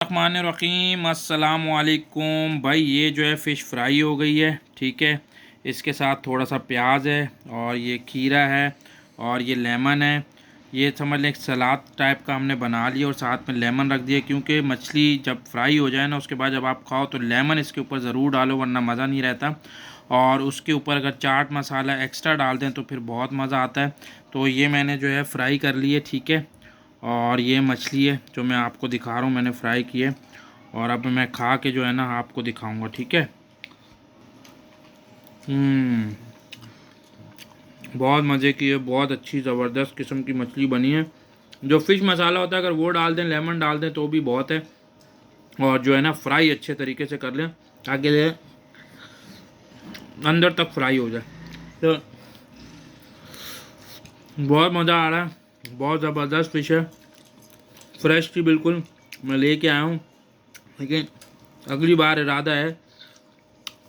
रहमानिर्रहीम अस्सलाम वालेकुम भाई। ये जो है फ़िश फ्राई हो गई है, ठीक है। इसके साथ थोड़ा सा प्याज है और ये खीरा है और ये लेमन है। ये समझ लें एक सलाद टाइप का हमने बना लिया और साथ में लेमन रख दिया, क्योंकि मछली जब फ्राई हो जाए ना उसके बाद जब आप खाओ तो लेमन इसके ऊपर ज़रूर डालो, वरना मज़ा नहीं रहता। और उसके ऊपर अगर चाट मसाला एक्स्ट्रा डाल दें तो फिर बहुत मज़ा आता है। तो ये मैंने जो है फ्राई कर ली है, ठीक है। और ये मछली है जो मैं आपको दिखा रहा हूँ, मैंने फ्राई की है। और अब मैं खा के जो है ना आपको दिखाऊंगा, ठीक है। बहुत मज़े की है, बहुत अच्छी ज़बरदस्त किस्म की मछली बनी है। जो फ़िश मसाला होता है अगर वो डाल दें, लेमन डाल दें तो भी बहुत है। और जो है ना फ्राई अच्छे तरीके से कर लें ताकि ये अंदर तक फ्राई हो जाए। तो बहुत मज़ा आ रहा है, बहुत ज़बरदस्त फ़िश है, फ्रेश थी बिल्कुल। मैं लेके आया हूँ, लेकिन अगली बार इरादा है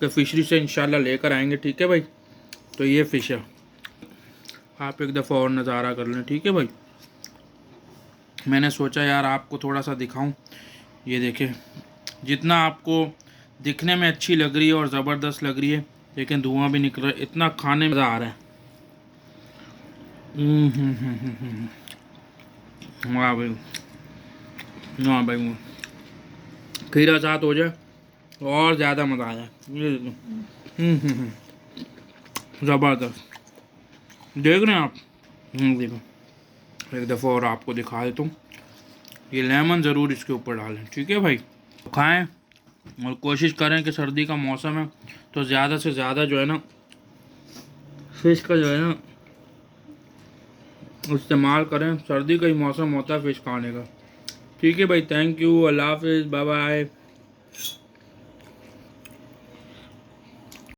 कि फ़िशरी से इंशाल्लाह लेकर आएंगे, ठीक है भाई। तो ये फ़िश है, आप एक दफ़ा और नज़ारा कर लें, ठीक है भाई। मैंने सोचा यार आपको थोड़ा सा दिखाऊं। ये देखें, जितना आपको दिखने में अच्छी लग रही है और ज़बरदस्त लग रही है, लेकिन धुआं भी निकल रहा है, इतना खाने में मज़ा आ रहा है। वाह भाई, वाह भाई, वाह। खीरा साथ हो जाए और ज़्यादा मज़ा आ जाए। ये देखो, ज़बरदस्त। देख रहे हैं आप? देखो एक दफ़ा और आपको दिखा देता हूँ। ये लेमन ज़रूर इसके ऊपर डालें, ठीक है भाई। तो खाएँ और कोशिश करें कि सर्दी का मौसम है तो ज़्यादा से ज़्यादा जो है ना फ़िश का जो है ना इस्तेमाल करें। सर्दी का ही मौसम होता है फ़िश खाने का, ठीक है भाई। थैंक यू, अल्लाह हाफिज़, बाय बाय।